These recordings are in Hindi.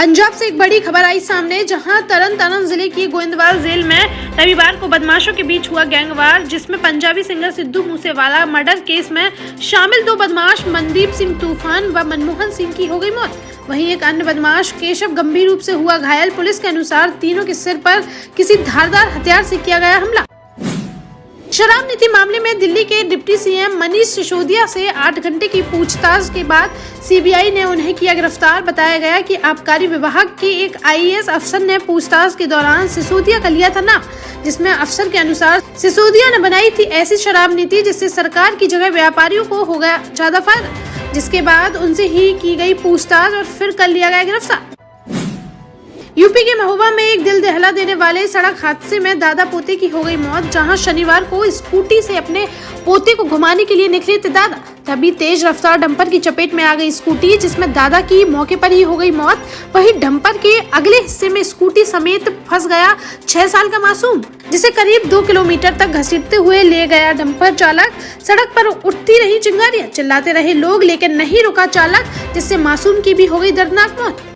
पंजाब से एक बड़ी खबर आई सामने, जहां तरन तारण जिले की गोविंदवाल जेल में रविवार को बदमाशों के बीच हुआ गैंगवार, जिसमें Punjabi singer Sidhu Moosewala murder case में शामिल 2 बदमाश मनदीप सिंह तूफान व मनमोहन सिंह की हो गई मौत। वहीं एक अन्य बदमाश केशव गंभीर रूप से हुआ घायल। पुलिस के अनुसार तीनों के सिर पर किसी धारदार हथियार से किया गया हमला। शराब नीति मामले में दिल्ली के डिप्टी सीएम मनीष सिसोदिया से 8 घंटे की पूछताछ के बाद सीबीआई ने उन्हें किया गिरफ्तार। बताया गया कि आबकारी विभाग के एक आईएएस अफसर ने पूछताछ के दौरान सिसोदिया का लिया था नाम, जिसमें अफसर के अनुसार सिसोदिया ने बनाई थी ऐसी शराब नीति जिससे सरकार की जगह व्यापारियों को हो गया ज्यादा फायदा। जिसके बाद उनसे ही की गई पूछताछ और फिर कर लिया गया गिरफ्तार। यूपी के महोबा में एक दिल दहला देने वाले सड़क हादसे में दादा पोते की हो गई मौत, जहां शनिवार को स्कूटी से अपने पोते को घुमाने के लिए निकले थे दादा, तभी तेज रफ्तार डंपर की चपेट में आ गई स्कूटी, जिसमें दादा की मौके पर ही हो गई मौत। वहीं डंपर के अगले हिस्से में स्कूटी समेत फंस गया 6 साल का मासूम, जिसे करीब 2 किलोमीटर तक घसीटते हुए ले गया डंपर चालक। सड़क पर उठती रही चिंगारियां, चिल्लाते रहे लोग, लेकिन नहीं रुका चालक, जिससे मासूम की भी हो गई दर्दनाक मौत।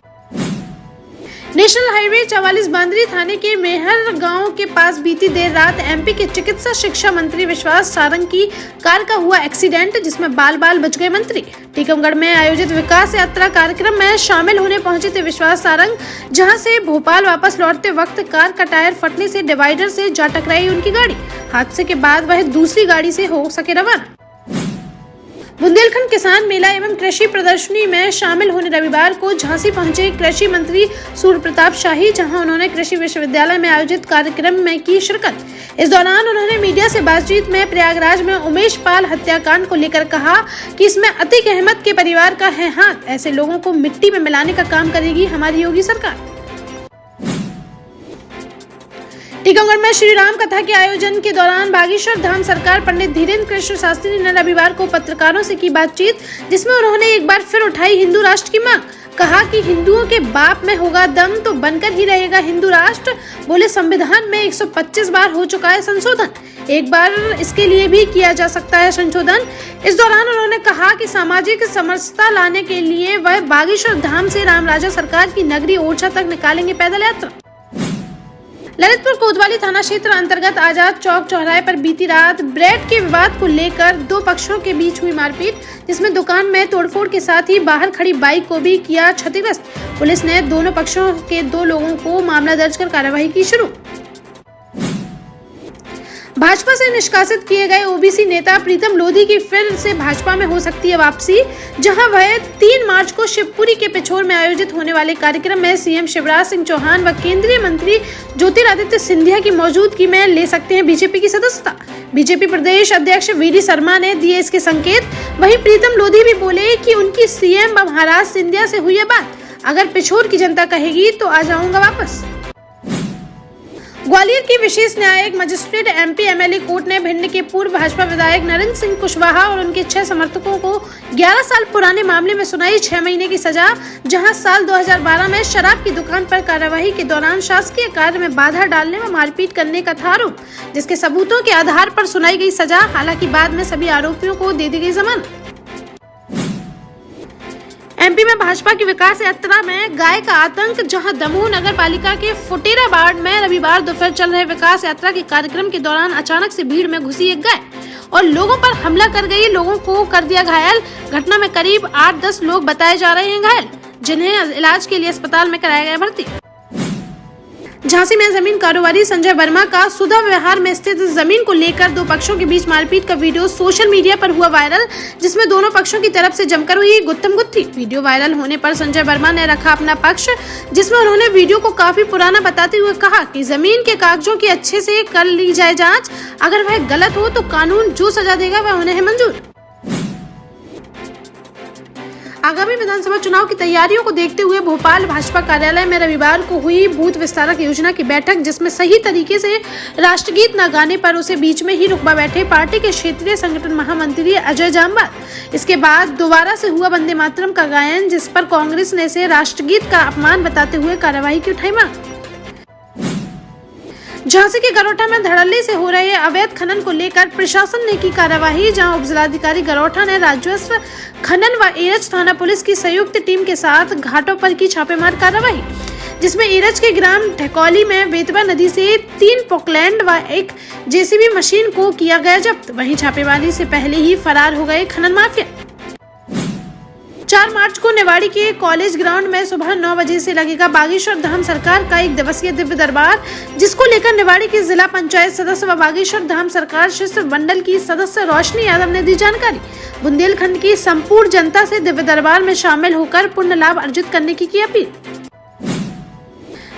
नेशनल हाईवे 44 बांद्री थाने के मेहर गांव के पास बीती देर रात एमपी के चिकित्सा शिक्षा मंत्री विश्वास सारंग की कार का हुआ एक्सीडेंट, जिसमें बाल बाल बच गए मंत्री। टीकमगढ़ में आयोजित विकास यात्रा कार्यक्रम में शामिल होने पहुंचे थे विश्वास सारंग, जहां से भोपाल वापस लौटते वक्त कार का टायर फटने से डिवाइडर से जा टकराई उनकी गाड़ी। हादसे के बाद वह दूसरी गाड़ी से हो सके रवाना। बुंदेलखंड किसान मेला एवं कृषि प्रदर्शनी में शामिल होने रविवार को झांसी पहुंचे कृषि मंत्री सूर्य प्रताप शाही, जहां उन्होंने कृषि विश्वविद्यालय में आयोजित कार्यक्रम में की शिरकत। इस दौरान उन्होंने मीडिया से बातचीत में प्रयागराज में उमेश पाल हत्याकांड को लेकर कहा कि इसमें अतीक अहमद के परिवार का है हाथ। ऐसे लोगों को मिट्टी में मिलाने का काम करेगी हमारी योगी सरकार। टीकमगढ़ में श्री राम कथा के आयोजन के दौरान बागेश्वर धाम सरकार पंडित धीरेन्द्र कृष्ण शास्त्री ने रविवार को पत्रकारों से की बातचीत, जिसमें उन्होंने एक बार फिर उठाई हिंदू राष्ट्र की मांग। कहा कि हिंदुओं के बाप में होगा दम तो बनकर ही रहेगा हिंदू राष्ट्र। बोले संविधान में 125 बार हो चुका है संशोधन, एक बार इसके लिए भी किया जा सकता है संशोधन। इस दौरान उन्होंने कहा कि सामाजिक समरसता लाने के लिए वह बागेश्वर धाम से रामराजा सरकार की नगरी ओरछा तक निकालेंगे पैदल यात्रा। ललितपुर कोतवाली थाना क्षेत्र अंतर्गत आजाद चौक चौराहे पर बीती रात ब्रेड के विवाद को लेकर 2 पक्षों के बीच हुई मारपीट, जिसमें दुकान में तोड़फोड़ के साथ ही बाहर खड़ी बाइक को भी किया क्षतिग्रस्त। पुलिस ने दोनों पक्षों के 2 लोगों को मामला दर्ज कर कार्रवाई की शुरू। भाजपा से निष्कासित किए गए ओबीसी नेता प्रीतम लोधी की फिर से भाजपा में हो सकती है वापसी, जहां वह 3 मार्च को शिवपुरी के पिछोर में आयोजित होने वाले कार्यक्रम में सीएम शिवराज सिंह चौहान व केंद्रीय मंत्री ज्योतिरादित्य सिंधिया की मौजूदगी में ले सकते हैं बीजेपी की सदस्यता। बीजेपी प्रदेश अध्यक्ष वीडी शर्मा ने दिए इसके संकेत। वहीं प्रीतम लोधी भी बोले कि उनकी सीएम व महाराज सिंधिया से हुई है बात, अगर पिछोर की जनता कहेगी तो आ जाऊंगा वापस। ग्वालियर की विशेष न्यायिक मजिस्ट्रेट एमपी एमएलए कोर्ट ने भिंड के पूर्व भाजपा विधायक नरेंद्र सिंह कुशवाहा और उनके 6 समर्थकों को 11 साल पुराने मामले में सुनाई 6 महीने की सजा, जहां साल 2012 में शराब की दुकान पर कार्यवाही के दौरान शासकीय कार्य में बाधा डालने व मारपीट करने का था आरोप, जिसके सबूतों के आधार पर सुनाई गई सजा। हालांकि बाद में सभी आरोपियों को दे दी गई जमानत। एमपी में भाजपा की विकास यात्रा में गाय का आतंक, जहां दमोह नगर पालिका के फुटेरा वार्ड में रविवार दोपहर चल रहे विकास यात्रा के कार्यक्रम के दौरान अचानक से भीड़ में घुसी एक गाय और लोगों पर हमला कर गई, लोगों को कर दिया घायल। घटना में करीब 8-10 लोग बताए जा रहे हैं घायल, जिन्हें इलाज के लिए अस्पताल में कराया गया भर्ती। झांसी में जमीन कारोबारी संजय वर्मा का सुधा विहार में स्थित जमीन को लेकर 2 पक्षों के बीच मारपीट का वीडियो सोशल मीडिया पर हुआ वायरल, जिसमें दोनों पक्षों की तरफ से जमकर हुई गुत्थम गुत्थी। वीडियो वायरल होने पर संजय वर्मा ने रखा अपना पक्ष, जिसमें उन्होंने वीडियो को काफी पुराना बताते हुए कहा कि जमीन के कागजों की अच्छे से कर ली जाए जांच, अगर वह गलत हो तो कानून जो सजा देगा वह उन्हें है मंजूर। आगामी विधानसभा चुनाव की तैयारियों को देखते हुए भोपाल भाजपा कार्यालय में रविवार को हुई बूथ विस्तारक योजना की बैठक, जिसमें सही तरीके से राष्ट्रगीत न गाने पर उसे बीच में ही रुकवा बैठे पार्टी के क्षेत्रीय संगठन महामंत्री अजय जामवाल। इसके बाद दोबारा से हुआ वंदे मातरम का गायन, जिस पर कांग्रेस ने इसे राष्ट्रगीत का अपमान बताते हुए कार्रवाई की उठाई मांग। झांसी के गरोठा में धड़ल्ले से हो रहे अवैध खनन को लेकर प्रशासन ने की कार्यवाही, जहां उपजिलाधिकारी गरोठा ने राजस्व, खनन व एरच थाना पुलिस की संयुक्त टीम के साथ घाटों पर की छापेमार कार्रवाई, जिसमें एरच के ग्राम ढकौली में बेतवा नदी से 3 पोकलैंड व एक जेसीबी मशीन को किया गया जब्त। वहीं छापेमारी से पहले ही फरार हो गए खनन माफिया। 4 मार्च को निवाड़ी के कॉलेज ग्राउंड में सुबह 9 बजे से लगेगा बागेश्वर धाम सरकार का 1 दिवसीय दिव्य दरबार, जिसको लेकर निवाड़ी की जिला पंचायत सदस्य व बागेश्वर धाम सरकार शिष्य मंडल की सदस्य रोशनी यादव ने दी जानकारी। बुंदेलखंड की संपूर्ण जनता से दिव्य दरबार में शामिल होकर पुण्य लाभ अर्जित करने की अपील।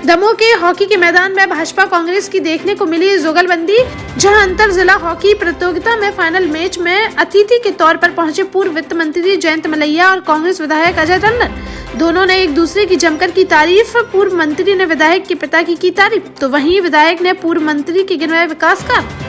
दमोह के हॉकी के मैदान में भाजपा कांग्रेस की देखने को मिली जुगलबंदी, जहां अंतर जिला हॉकी प्रतियोगिता में फाइनल मैच में अतिथि के तौर पर पहुंचे पूर्व वित्त मंत्री जयंत मलैया और कांग्रेस विधायक अजय टंडन। दोनों ने एक दूसरे की जमकर की तारीफ। पूर्व मंत्री ने विधायक के पिता की तारीफ, तो वहीं विधायक ने पूर्व मंत्री के गिनवाए विकास कार्य।